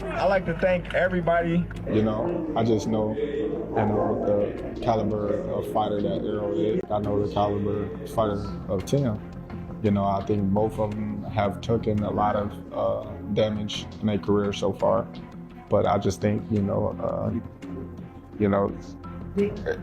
I like to thank everybody. I just know, the caliber of fighter that Errol is. I know the caliber fighter of Tim. I think both of them have taken a lot of damage in their career so far. But I just think,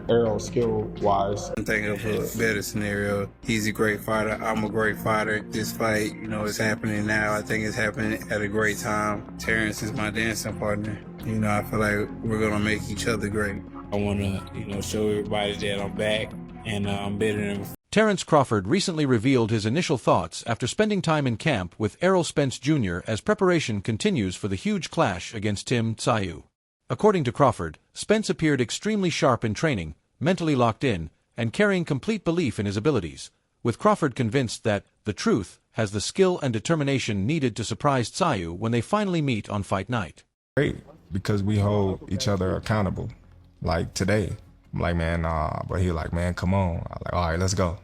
Errol skill-wise. I'm thinking of a better scenario. He's a great fighter. I'm a great fighter. This fight, is happening now. I think it's happening at a great time. Terence is my dancing partner. I feel like we're going to make each other great. I want to, show everybody that I'm back and I'm better than before. Terence Crawford recently revealed his initial thoughts after spending time in camp with Errol Spence Jr. as preparation continues for the huge clash against Tim Tszyu. According to Crawford, Spence appeared extremely sharp in training, mentally locked in, and carrying complete belief in his abilities, with Crawford convinced that the truth has the skill and determination needed to surprise Tszyu when they finally meet on fight night. Great, because we hold each other accountable. Like today, I'm like, man, nah, but he like, man, come on. I'm like, all right, let's go.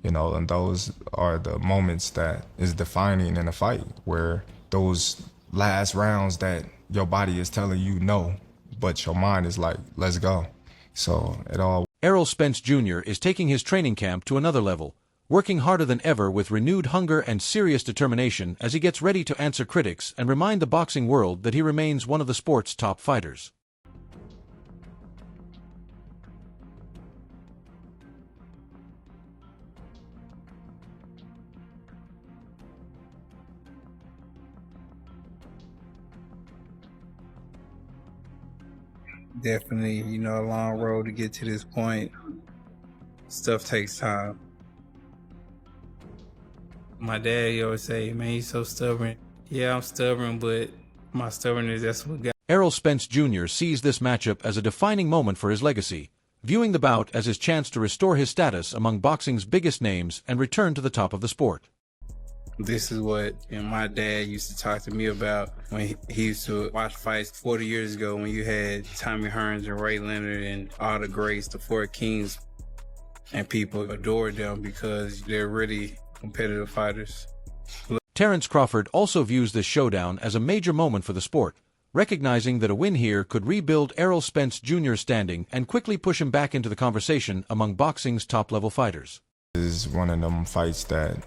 And those are the moments that is defining in a fight, where those last rounds that your body is telling you no, but your mind is like, let's go. So it all. Errol Spence Jr. is taking his training camp to another level, working harder than ever with renewed hunger and serious determination as he gets ready to answer critics and remind the boxing world that he remains one of the sport's top fighters. Definitely, a long road to get to this point. Stuff takes time. My dad always say, man, he's so stubborn. Yeah, I'm stubborn, but my stubbornness, that's what got. Errol Spence Jr. sees this matchup as a defining moment for his legacy, viewing the bout as his chance to restore his status among boxing's biggest names and return to the top of the sport. This is what my dad used to talk to me about when he used to watch fights 40 years ago, when you had Tommy Hearns and Ray Leonard and all the greats, the four kings, and people adored them because they're really competitive fighters. Terence Crawford also views this showdown as a major moment for the sport, recognizing that a win here could rebuild Errol Spence Jr.'s standing and quickly push him back into the conversation among boxing's top-level fighters. This is one of them fights that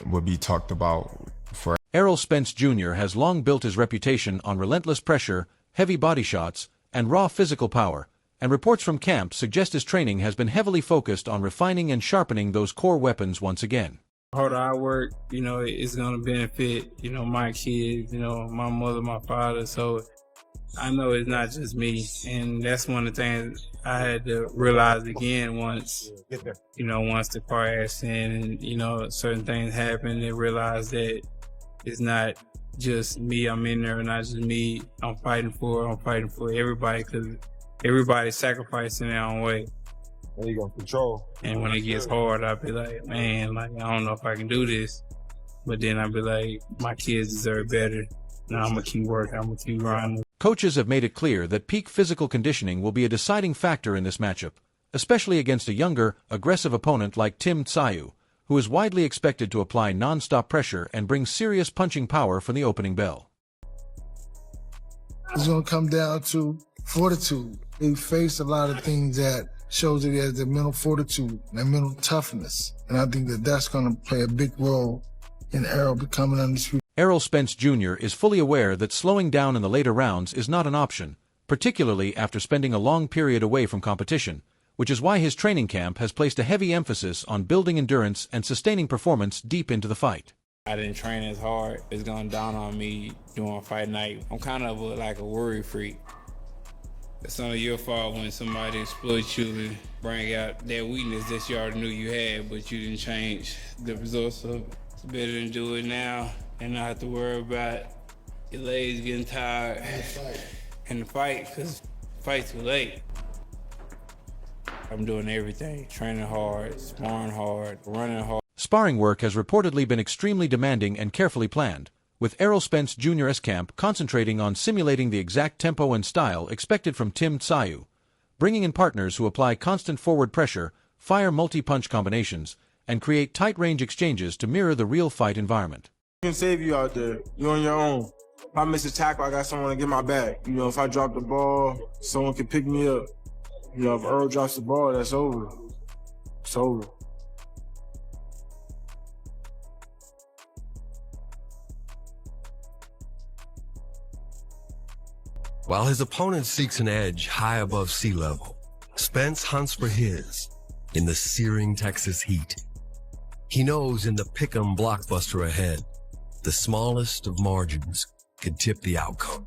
would be talked about for. Errol Spence Jr. has long built his reputation on relentless pressure, heavy body shots, and raw physical power, and reports from camp suggest his training has been heavily focused on refining and sharpening those core weapons once again. The harder I work, it's going to benefit, my kids, my mother, my father. So I know it's not just me. And that's one of the things I had to realize again once, once the car accident and, certain things happened, and realize that it's not just me. I'm in there, not just me. I'm fighting for everybody, because everybody's sacrificing their own way. There you go, control. And when it gets hard, I'll be like, man, I don't know if I can do this. But then I'll be like, my kids deserve better. Now I'm going to keep working. I'm going to keep grinding. Coaches have made it clear that peak physical conditioning will be a deciding factor in this matchup, especially against a younger, aggressive opponent like Tim Tszyu, who is widely expected to apply non-stop pressure and bring serious punching power from the opening bell. It's going to come down to fortitude. He faced a lot of things that shows that he has the mental fortitude and mental toughness. And I think that that's going to play a big role in Errol becoming undisputed. Errol Spence Jr. is fully aware that slowing down in the later rounds is not an option, particularly after spending a long period away from competition, which is why his training camp has placed a heavy emphasis on building endurance and sustaining performance deep into the fight. I didn't train as hard. It's going down on me during fight night. I'm kind of like a worry freak. It's not your fault when somebody exploits you and bring out that weakness that you already knew you had, but you didn't change the results of it. It's better than do it now and not have to worry about your legs getting tired in the fight, because the fight's too late. I'm doing everything, training hard, sparring hard, running hard. Sparring work has reportedly been extremely demanding and carefully planned, with Errol Spence Jr.'s camp concentrating on simulating the exact tempo and style expected from Tim Tszyu, bringing in partners who apply constant forward pressure, fire multi-punch combinations, and create tight-range exchanges to mirror the real fight environment. Can save you out there. You're on your own. If I miss a tackle, I got someone to get my back. You know, if I drop the ball, someone can pick me up. You know, if Errol drops the ball, that's over. It's over. While his opponent seeks an edge high above sea level, Spence hunts for his in the searing Texas heat. He knows in the pick'em blockbuster ahead, the smallest of margins could tip the outcome.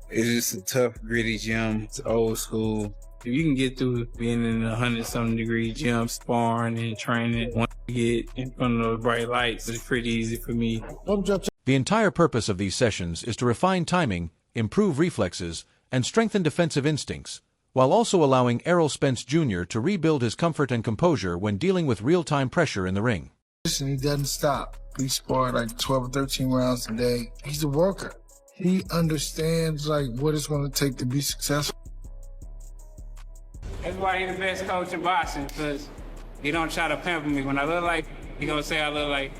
It's just a tough, gritty gym. It's old school. If you can get through being in a 100-something degree gym, sparring and training, once you get in front of those bright lights, it's pretty easy for me. The entire purpose of these sessions is to refine timing, improve reflexes, and strengthen defensive instincts, while also allowing Errol Spence Jr. to rebuild his comfort and composure when dealing with real-time pressure in the ring. Listen, he doesn't stop. We spar like 12 or 13 rounds a day. He's a worker. He understands like what it's going to take to be successful. That's why he's the best coach in boxing, because he don't try to pamper me. When I look like, he gonna say I look like,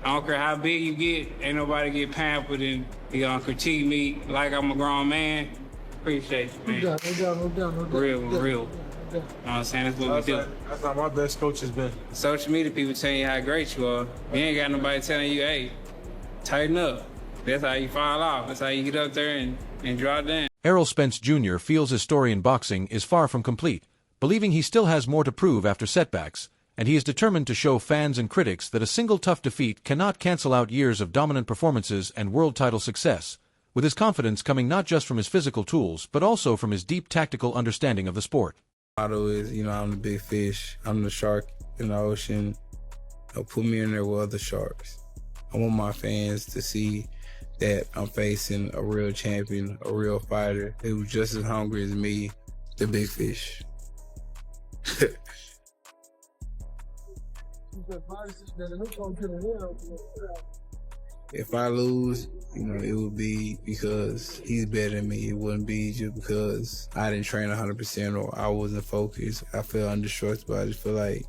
I don't care how big you get, ain't nobody get pampered, and he gonna critique me like I'm a grown man. Appreciate you, man. No doubt. Real. You know what I'm saying? That's what we do. That's how my best coach has been. Social media people telling you how great you are. You ain't got nobody telling you, hey, tighten up. That's how you fall off. That's how you get up there and draw down. Errol Spence Jr. feels his story in boxing is far from complete, believing he still has more to prove after setbacks, and he is determined to show fans and critics that a single tough defeat cannot cancel out years of dominant performances and world title success, with his confidence coming not just from his physical tools, but also from his deep tactical understanding of the sport. Motto is, you know, I'm the big fish. I'm the shark in the ocean. They'll put me in there with other sharks. I want my fans to see that I'm facing a real champion, a real fighter who's just as hungry as me, the big fish. If I lose, you know, it would be because he's better than me. It wouldn't be just because I didn't train 100% or I wasn't focused. I feel undestructible. I just feel like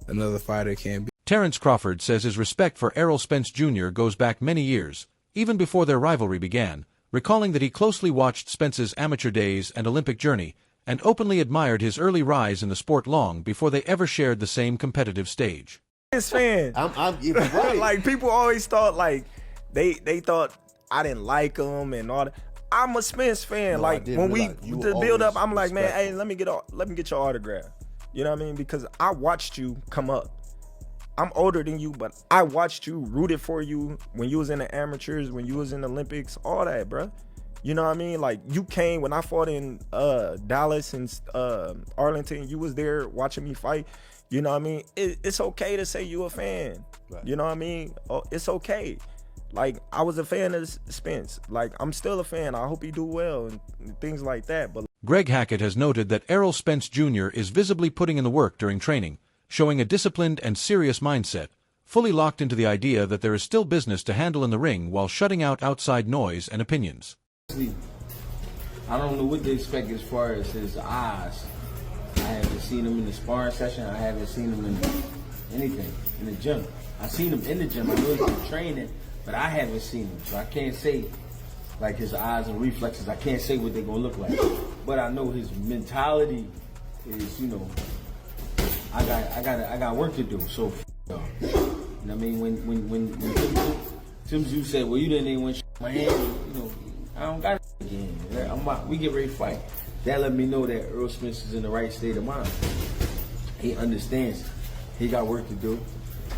another fighter can't be. Terence Crawford says his respect for Errol Spence Jr. goes back many years, even before their rivalry began, recalling that he closely watched Spence's amateur days and Olympic journey, and openly admired his early rise in the sport long before they ever shared the same competitive stage. Spence fan. I'm right. Like people always thought like they thought I didn't like him and all that. I'm a Spence fan. No, like when we the build up, I'm like, man, hey, let me get your autograph. You know what I mean? Because I watched you come up. I'm older than you, but I watched you, rooted for you when you was in the amateurs, when you was in the Olympics, all that, bro. You know what I mean? Like you came when I fought in Dallas and Arlington. You was there watching me fight. You know what I mean? It's okay to say you a fan. Right. You know what I mean? It's okay. Like I was a fan of Spence. Like I'm still a fan. I hope he do well and things like that. But Greg Hackett has noted that Errol Spence Jr. is visibly putting in the work during training, showing a disciplined and serious mindset, fully locked into the idea that there is still business to handle in the ring while shutting out outside noise and opinions. I don't know what to expect as far as his eyes. I haven't seen him in the sparring session. I haven't seen him in anything in the gym. I seen him in the gym. I know he's been training, but I haven't seen him. So I can't say like his eyes and reflexes. I can't say what they're gonna look like. But I know his mentality is, you know, I got work to do. So, you know what I mean? When Tim Tszyu said, well, you didn't even win my hand, you know, I don't got it again. We get ready to fight. That let me know that Errol Spence is in the right state of mind. He understands. He got work to do,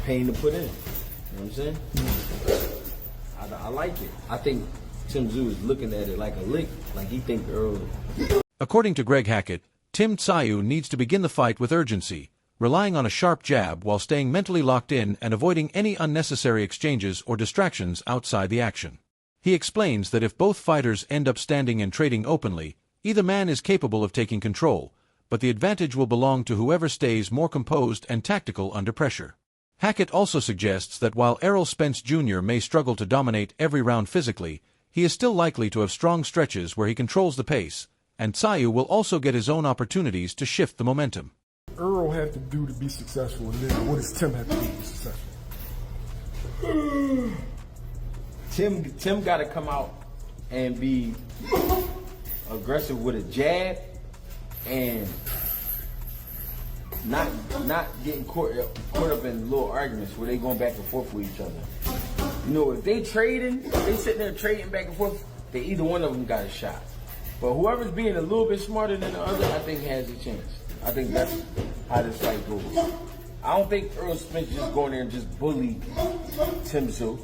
pain to put in. You know what I'm saying? I like it. I think Tim Tszyu is looking at it like a lick, like he think Errol. According to Greg Hackett, Tim Tszyu needs to begin the fight with urgency, relying on a sharp jab while staying mentally locked in and avoiding any unnecessary exchanges or distractions outside the action. He explains that if both fighters end up standing and trading openly, either man is capable of taking control, but the advantage will belong to whoever stays more composed and tactical under pressure. Hackett also suggests that while Errol Spence Jr. may struggle to dominate every round physically, he is still likely to have strong stretches where he controls the pace, and Tszyu will also get his own opportunities to shift the momentum. Errol have to do to be successful, and then what does Tim have to do to be successful? Tim got to come out and be aggressive with a jab and not getting caught up in little arguments where they going back and forth with each other. You know, if they trading, they sitting there trading back and forth, they either one of them got a shot. But whoever's being a little bit smarter than the other, I think has a chance. I think that's how this fight goes. I don't think Errol Spence just going there and just bully Tim Tszyu.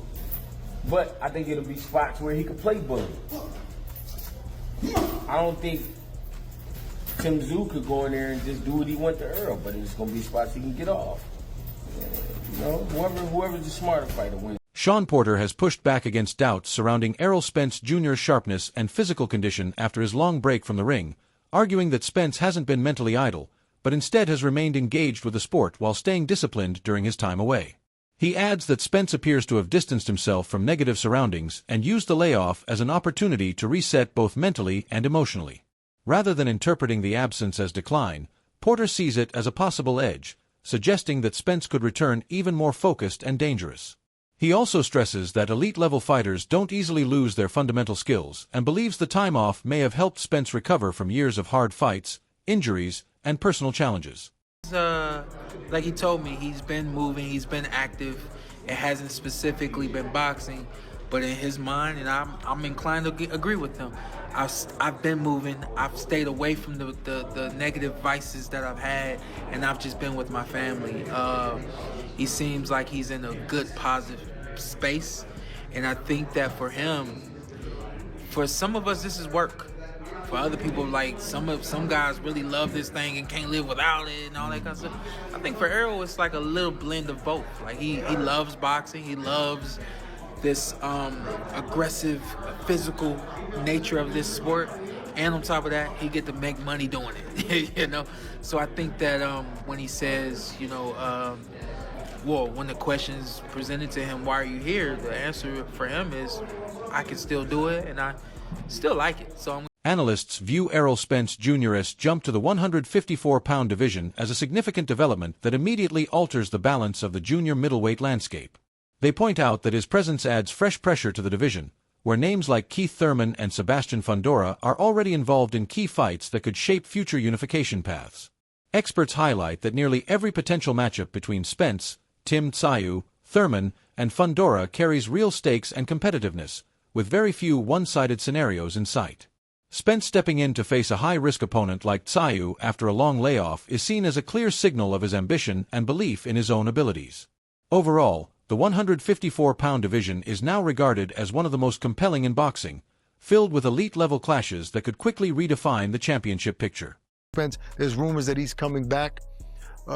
But I think it'll be spots where he could play bully. I don't think Tim Tszyu could go in there and just do what he wants to Errol, but it's going to be spots he can get off. You know, whoever's the smarter fighter wins. Shawn Porter has pushed back against doubts surrounding Errol Spence Jr.'s sharpness and physical condition after his long break from the ring, arguing that Spence hasn't been mentally idle, but instead has remained engaged with the sport while staying disciplined during his time away. He adds that Spence appears to have distanced himself from negative surroundings and used the layoff as an opportunity to reset both mentally and emotionally. Rather than interpreting the absence as decline, Porter sees it as a possible edge, suggesting that Spence could return even more focused and dangerous. He also stresses that elite-level fighters don't easily lose their fundamental skills and believes the time off may have helped Spence recover from years of hard fights, injuries, and personal challenges. Like he told me, he's been moving, he's been active. It hasn't specifically been boxing, but in his mind, and I'm inclined to agree with him. I've been moving. I've stayed away from the negative vices that I've had, and I've just been with my family. He seems like he's in a good, positive space, and I think that for him, for some of us, this is work. For other people, like some guys really love this thing and can't live without it and all that kind of stuff. I think for Errol, it's like a little blend of both. Like he loves boxing. He loves this aggressive, physical nature of this sport, and on top of that, he get to make money doing it. You know, so I think that when he says, you know, well, when the question is presented to him, why are you here? The answer for him is, I can still do it, and I still like it. So Analysts view Errol Spence Jr.'s jump to the 154-pound division as a significant development that immediately alters the balance of the junior middleweight landscape. They point out that his presence adds fresh pressure to the division, where names like Keith Thurman and Sebastian Fundora are already involved in key fights that could shape future unification paths. Experts highlight that nearly every potential matchup between Spence, Tim Tszyu, Thurman, and Fundora carries real stakes and competitiveness, with very few one-sided scenarios in sight. Spence stepping in to face a high-risk opponent like Tszyu after a long layoff is seen as a clear signal of his ambition and belief in his own abilities. Overall, the 154-pound division is now regarded as one of the most compelling in boxing, filled with elite-level clashes that could quickly redefine the championship picture. Spence, there's rumors that he's coming back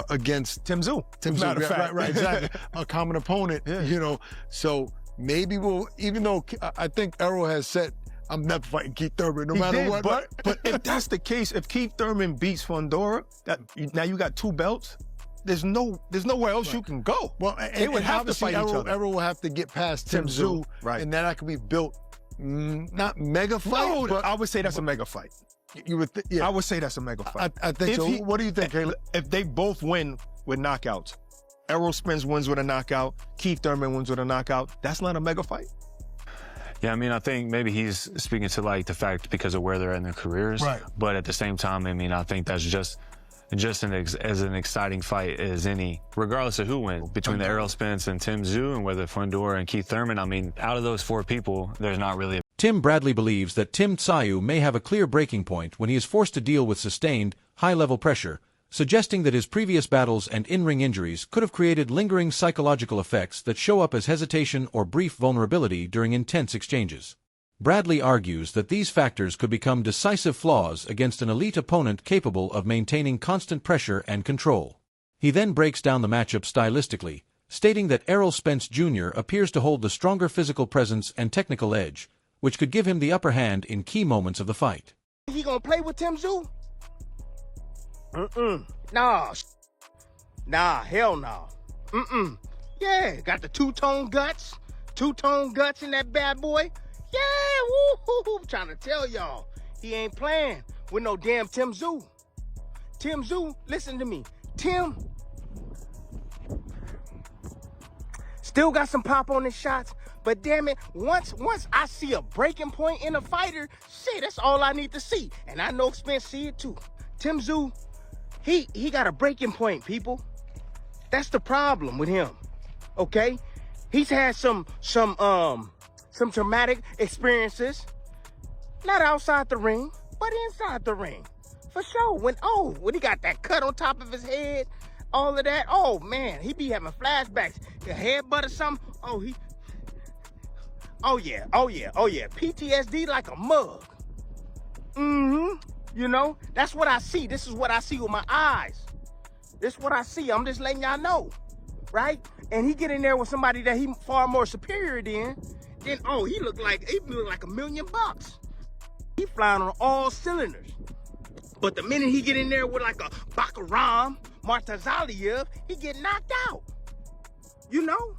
against Tim Tszyu. Matter of fact, right, exactly. A common opponent, you know. So maybe even though I think Errol has said, I'm never fighting Keith Thurman, no matter what. But if that's the case, if Keith Thurman beats Fundora, now you got two belts. There's nowhere else you can go. Well, they would have to fight each other. Errol will have to get past Tim Tszyu, right? And that could be built, not mega fight. No, but I would say that's a mega fight. You would, yeah. I would say that's a mega fight. I think so. What do you think, Caleb? If they both win with knockouts, Errol Spence wins with a knockout, Keith Thurman wins with a knockout, that's not a mega fight. Yeah, I mean, I think maybe he's speaking to like the fact because of where they're in their careers. Right. But at the same time, I mean, I think that's just as an exciting fight as any, regardless of who wins. Between the Errol Spence and Tim Tszyu, and whether Fundora and Keith Thurman, I mean, out of those four people, there's not really a... Tim Bradley believes that Tim Tszyu may have a clear breaking point when he is forced to deal with sustained, high-level pressure, suggesting that his previous battles and in-ring injuries could have created lingering psychological effects that show up as hesitation or brief vulnerability during intense exchanges. Bradley argues that these factors could become decisive flaws against an elite opponent capable of maintaining constant pressure and control. He then breaks down the matchup stylistically, stating that Errol Spence Jr. appears to hold the stronger physical presence and technical edge, which could give him the upper hand in key moments of the fight. He gonna play with Tim Tszyu? Nah. Nah, hell no. Yeah, got the two-tone guts in that bad boy. Yeah, woo-hoo-hoo, I'm trying to tell y'all, he ain't playing with no damn Tim Tszyu. Tim Tszyu, listen to me. Still got some pop on his shots, but damn it, once I see a breaking point in a fighter, shit, that's all I need to see. And I know Spence see it too. Tim Tszyu, he got a breaking point, people. That's the problem with him. Okay? He's had some traumatic experiences. Not outside the ring, but inside the ring. For sure. When he got that cut on top of his head, all of that, oh man, he be having flashbacks. The headbutt or something, oh yeah. PTSD like a mug. You know, that's what I see. This is what I see with my eyes. This is what I see. I'm just letting y'all know, right? And he get in there with somebody that he far more superior than, then he look like $1 million. He flying on all cylinders. But the minute he get in there with like a Bakaram, Martazaliev, he get knocked out. You know?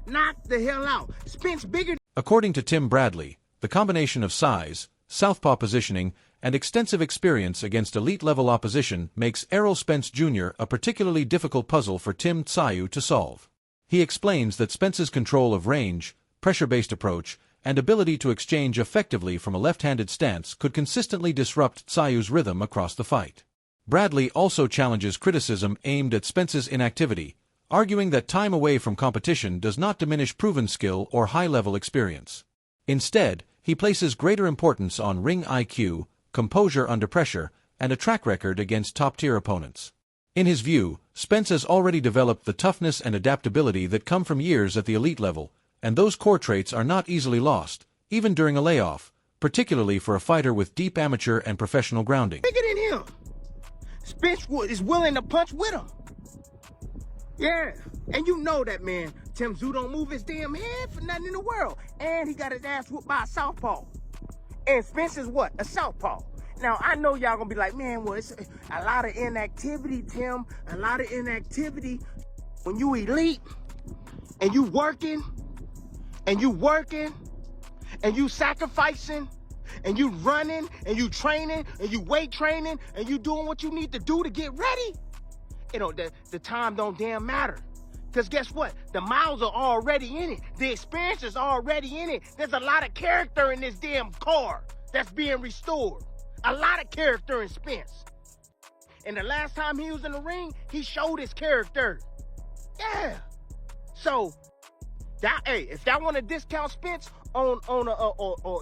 Knocked the hell out. Spence bigger. According to Tim Bradley, the combination of size, southpaw positioning, and extensive experience against elite-level opposition makes Errol Spence Jr. a particularly difficult puzzle for Tim Tszyu to solve. He explains that Spence's control of range, pressure-based approach, and ability to exchange effectively from a left-handed stance could consistently disrupt Tsyu's rhythm across the fight. Bradley also challenges criticism aimed at Spence's inactivity, arguing that time away from competition does not diminish proven skill or high-level experience. Instead, he places greater importance on ring IQ, composure under pressure, and a track record against top-tier opponents. In his view, Spence has already developed the toughness and adaptability that come from years at the elite level, and those core traits are not easily lost, even during a layoff, particularly for a fighter with deep amateur and professional grounding. Bigger than him. Spence is willing to punch with him. Yeah, and you know that, man. Tim Tszyu don't move his damn head for nothing in the world. And he got his ass whooped by a southpaw. And Spence is what? A southpaw. Now, I know y'all gonna be like, man, well, it's a lot of inactivity, Tim. A lot of inactivity. When you elite, and you working, and you sacrificing, and you running, and you training, and you weight training, and you doing what you need to do to get ready, you know, the time don't damn matter. Because guess what? The miles are already in it. The experience is already in it. There's a lot of character in this damn car that's being restored. A lot of character in Spence. And the last time he was in the ring, he showed his character. Yeah. So, if y'all want to discount Spence on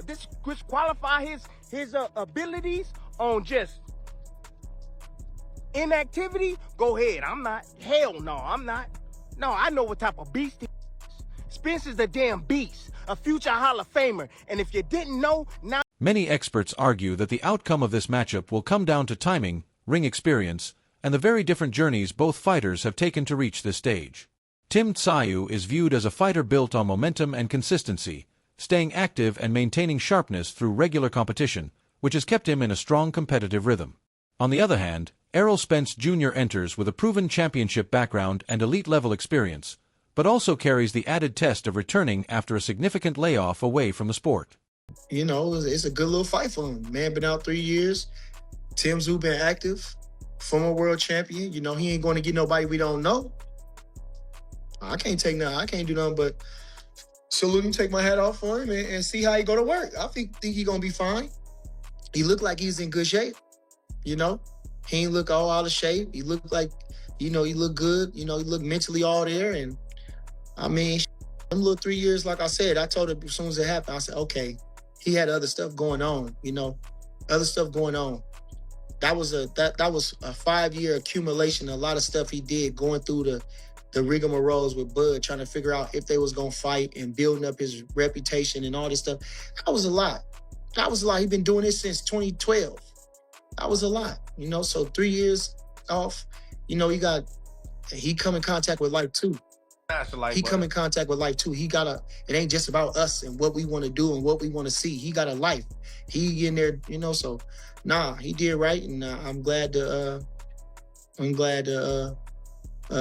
disqualify his abilities on just inactivity, go ahead. I'm not. Hell no, I'm not. No, I know what type of beast he is. Spence is a damn beast, a future Hall of Famer. And if you didn't know, now... Many experts argue that the outcome of this matchup will come down to timing, ring experience, and the very different journeys both fighters have taken to reach this stage. Tim Tszyu is viewed as a fighter built on momentum and consistency, staying active and maintaining sharpness through regular competition, which has kept him in a strong competitive rhythm. On the other hand, Errol Spence Jr. enters with a proven championship background and elite-level experience, but also carries the added test of returning after a significant layoff away from the sport. You know, it's a good little fight for him. Man been out 3 years. Tim Tszyu been active, former world champion. You know, he ain't going to get nobody we don't know. I can't do nothing but salute him, take my hat off for him, and see how he go to work. I think he going to be fine. He look like he's in good shape, you know. He ain't look all out of shape. He look like, you know, he look good. You know, he look mentally all there. And, I mean, them little 3 years, like I said, I told him as soon as it happened, I said, okay, he had other stuff going on, you know, other stuff going on. That was a 5-year accumulation, a lot of stuff he did going through the rigmaroles with Bud, trying to figure out if they was going to fight and building up his reputation and all this stuff. That was a lot. He's been doing this since 2012. That was a lot, you know, so 3 years off, you know, he come in contact with life too. He come in contact with life too. It ain't just about us and what we want to do and what we want to see. He got a life. He in there, you know, so he did right. And I'm glad to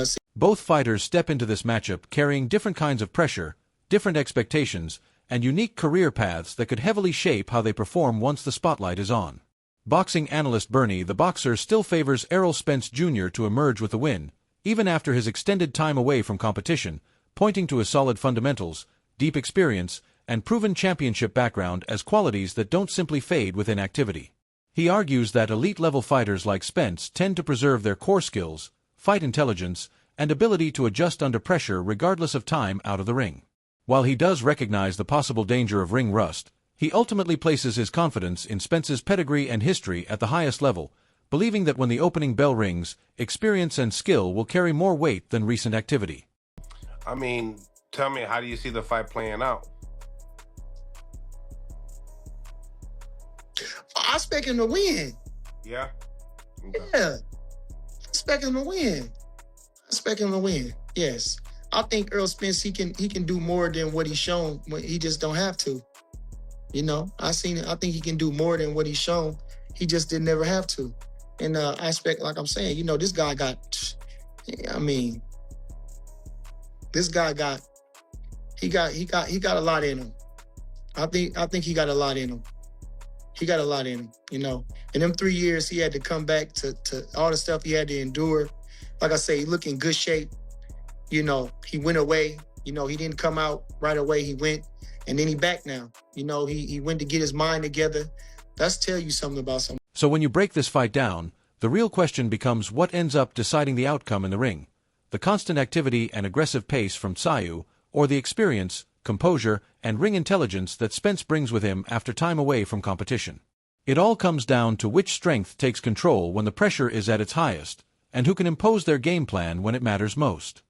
see. Both fighters step into this matchup carrying different kinds of pressure, different expectations, and unique career paths that could heavily shape how they perform once the spotlight is on. Boxing analyst Bernie the Boxer still favors Errol Spence Jr. to emerge with the win, even after his extended time away from competition, pointing to his solid fundamentals, deep experience, and proven championship background as qualities that don't simply fade with inactivity. He argues that elite-level fighters like Spence tend to preserve their core skills, fight intelligence, and ability to adjust under pressure regardless of time out of the ring. While he does recognize the possible danger of ring rust, he ultimately places his confidence in Spence's pedigree and history at the highest level, believing that when the opening bell rings, experience and skill will carry more weight than recent activity. I mean, tell me, how do you see the fight playing out? I expect him to win. Yeah? Yeah. I expect him to win. I expect him to win. Yes. I think Errol Spence, he can do more than what he's shown. He just don't have to. You know, I think he can do more than what he's shown. He just didn't never have to. And I expect, like I'm saying, you know, this guy got, I mean, this guy got, he got a lot in him. I think he got a lot in him. He got a lot in him, you know. In them 3 years, he had to come back to all the stuff he had to endure. Like I say, he look in good shape. You know, he went away. You know, he didn't come out right away. He went, and then he back now. You know, he went to get his mind together. That's tell you something about something. So when you break this fight down, the real question becomes what ends up deciding the outcome in the ring: the constant activity and aggressive pace from Tszyu, or the experience, composure, and ring intelligence that Spence brings with him after time away from competition. It all comes down to which strength takes control when the pressure is at its highest, and who can impose their game plan when it matters most.